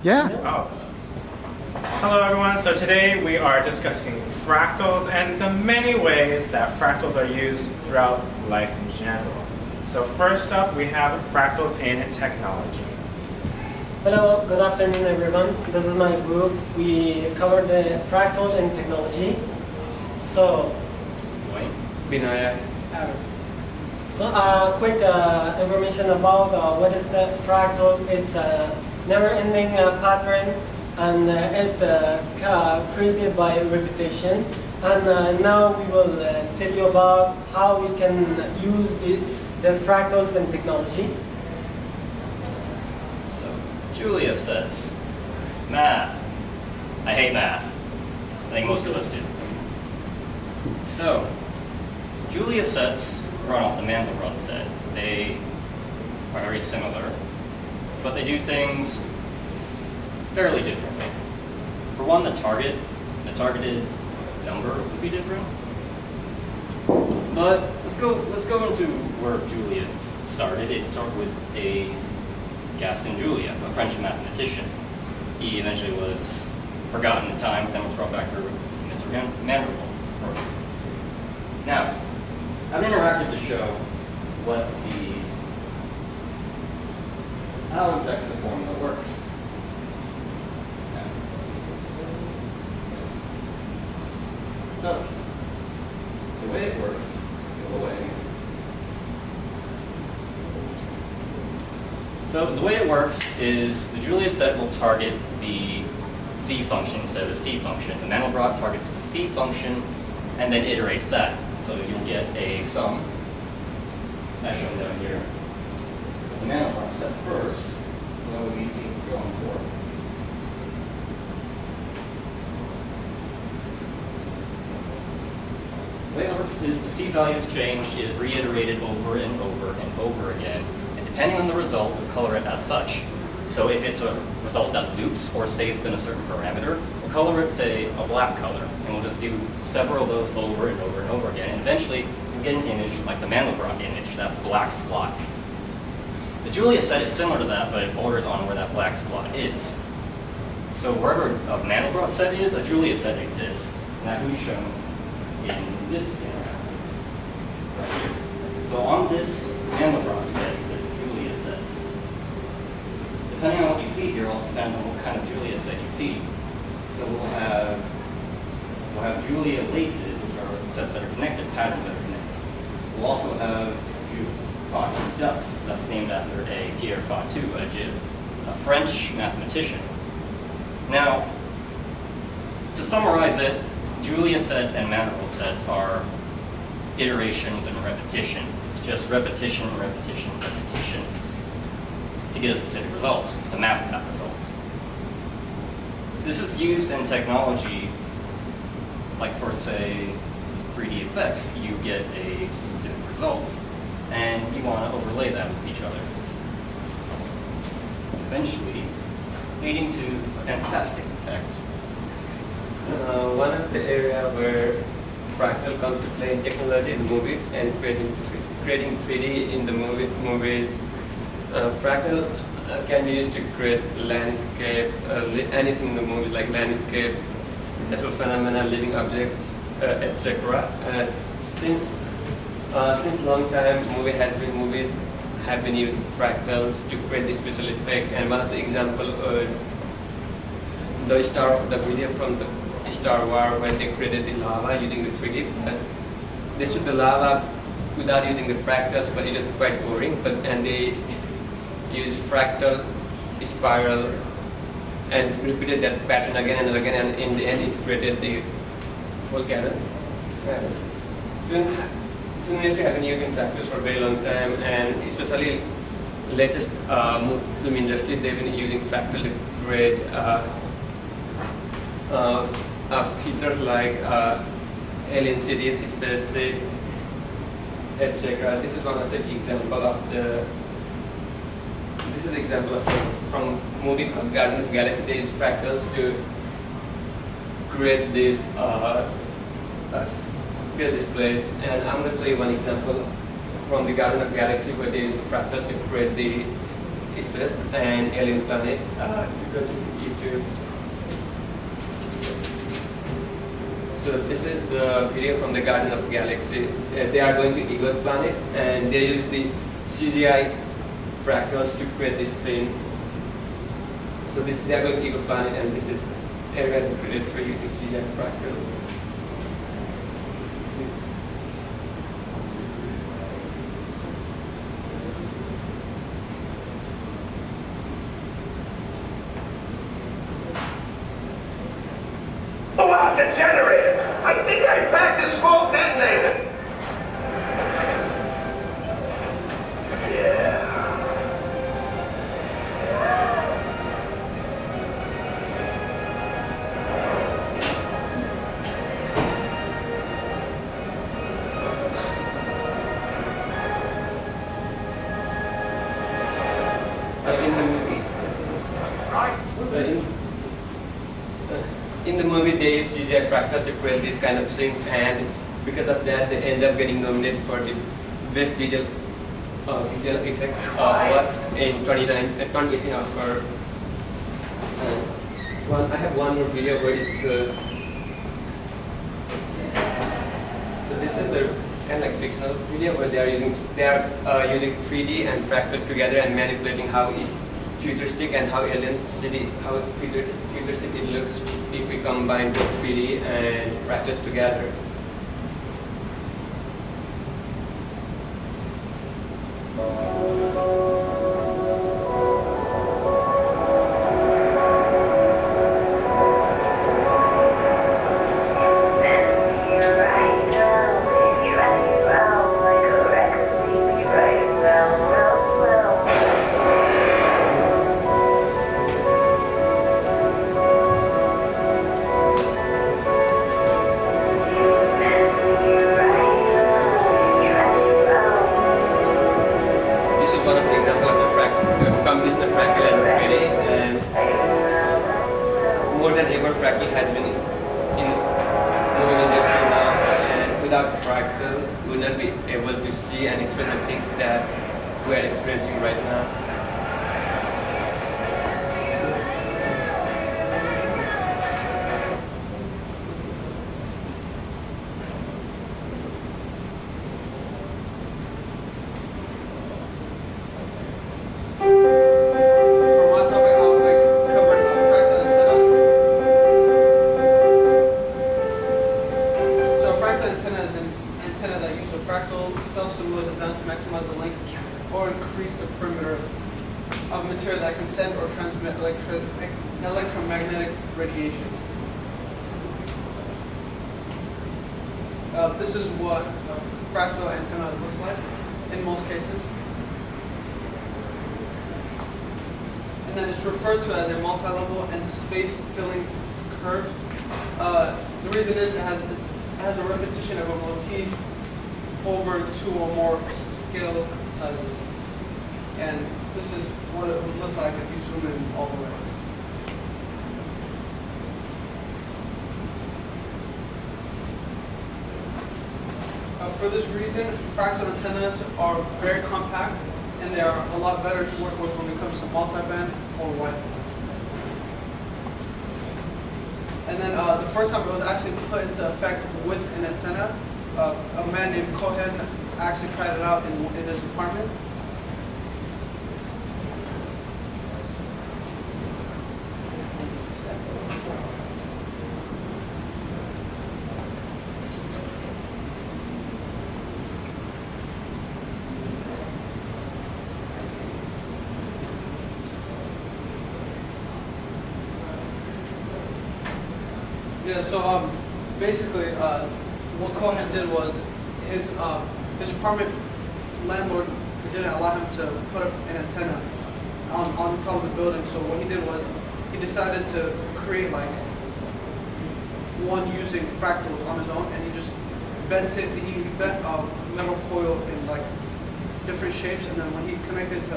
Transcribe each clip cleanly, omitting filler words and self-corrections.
Yeah. Oh. Hello everyone, so today we are discussing fractals and the many ways that fractals are used throughout life in general. So first up we have fractals in technology. Hello, good afternoon everyone. This is my group. We cover the fractal in technology. So, Binaya. quick information about what is the fractal. It's a never-ending pattern, and created by repetition. And now we will tell you about how we can use the fractals in technology. So, Julia says, math. I hate math. I think most of us do. So, Julia sets run off the Mandelbrot set. They are very similar, but they do things fairly differently. For one, the targeted number would be different. But let's go into where Julia started. It started with a Gaston Julia, a French mathematician. He eventually was forgotten in time, then was brought back through Mr. Mandelbrot program. Now, I've interacted to show how exactly the formula works. So, the way it works, is the Julia set will target the C function instead of the C function. The Mandelbrot targets the C function and then iterates that. So you'll get a sum, as shown down here. With the Mandelbrot set first, so that would be C going forward. The way it works is the C values change is reiterated over and over and over again, and depending on the result, we'll color it as such. So if it's a result that loops or stays within a certain parameter, we'll color it, say, a black color, and we'll just do several of those over and over and over again, and eventually we'll get an image like the Mandelbrot image, that black spot. The Julia set is similar to that, but it borders on where that black spot is. So wherever a Mandelbrot set is, a Julia set exists, and that can be shown in this interactive right here. So on this Mandelbrot set exists Julia sets. Depending on what you see here also depends on what kind of Julia set you see. So we'll have Julia laces, which are sets that are connected, patterns that are connected. We'll also have Fatu ducks. That's named after a Pierre Fatu, a French mathematician. Now, to summarize it, Julia sets and Mandelbrot sets are iterations and repetition. It's just repetition, repetition, repetition to get a specific result, to map that result. This is used in technology, like for, say, 3D effects. You get a specific result, and you want to overlay that with each other. Eventually, leading to a fantastic effect. One of the areas where fractal comes to play in technology is movies and creating 3D in the movies. Fractal can be used to create landscape, anything in the movies like landscape, natural phenomena, living objects, etc. Since long time, movies have been using fractals to create this special effect. And one of the examples the video from the Star Wars when they created the lava using the 3D. They shot the lava without using the fractals, but it was quite boring. And they used fractal, spiral, and repeated that pattern again and again. And in the end, it created the full canon. Film industry have been using fractals for a very long time, and especially latest film industry, they've been using fractal to create features like alien cities, spaceship, etc. This is one of the example of the. This is the example of from movie called Guardians of the Galaxy. They use fractals to create this place, and I'm going to show you one example from the Guardians of the Galaxy where they use fractals to create the space and alien planet. If you go to YouTube. So this is the video from the Garden of Galaxy. They are going to Ego's planet and they use the CGI fractals to create this scene. So they are going to Ego planet and this is area created through using CGI fractals. Oh wow, the generator! I think I packed a small detonator! Yeah. In the movie, they use CGI fractals to create these kind of scenes, and because of that, they end up getting nominated for the best visual effect awards in 2018 Oscar. I have one more video where it's so this is the kind of like fictional video where they are using 3D and fractal together and manipulating how futuristic and how alien city, how futuristic it looks if we combine both 3D and fractals together. More than ever, fractal has been in movie industry now, and without fractal, we would not be able to see and experience the things that we are experiencing right now. Self-simulated design to maximize the length or increase the perimeter of material that can send or transmit electromagnetic radiation. This is what a fractal antenna looks like in most cases. And then it's referred to as a multi-level and space-filling curve. The reason is it has a repetition of a motif over 2 or more scale sizes. And this is what it looks like if you zoom in all the way. For this reason, fractal antennas are very compact and they are a lot better to work with when it comes to multiband or Wi-Fi. And then the first time it was actually put into effect with an antenna, a man named Cohen actually tried it out in his apartment. Yeah, so basically what Cohen did was his apartment landlord didn't allow him to put up an antenna on top of the building. So what he did was he decided to create like one using fractals on his own, and he just bent it. He bent a metal coil in like different shapes, and then when he connected to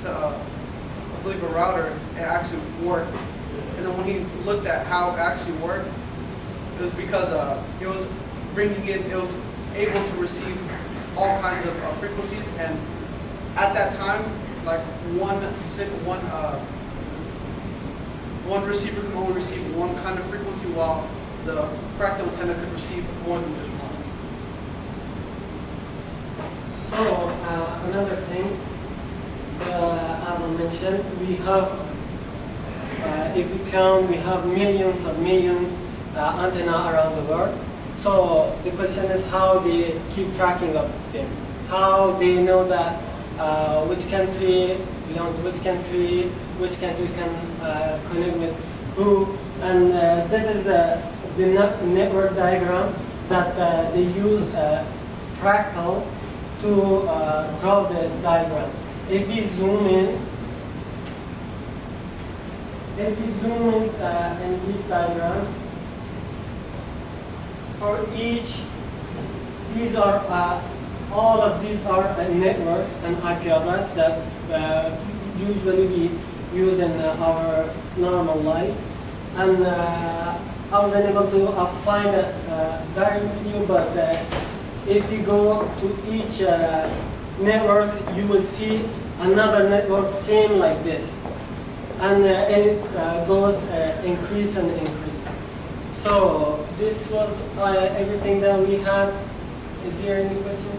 I believe a router, it actually worked. And then when he looked at how it actually worked, it was because it was able to receive all kinds of frequencies, and at that time, like one receiver can only receive one kind of frequency, while the fractal antenna could receive more than just one. So another thing, as I mentioned, we have, if we count, we have millions of millions antenna around the world. So the question is how they keep tracking of them, how they know that which country belongs to which country can connect with who, and this is the network diagram that they used fractal to draw the diagram. If we zoom in these diagrams, for each, these are all of these are networks and IP address that usually we use in our normal life. And I was unable to find a direct video, but if you go to each network, you will see another network same like this, and it goes increase and increase. So this was everything that we had. Is there any question?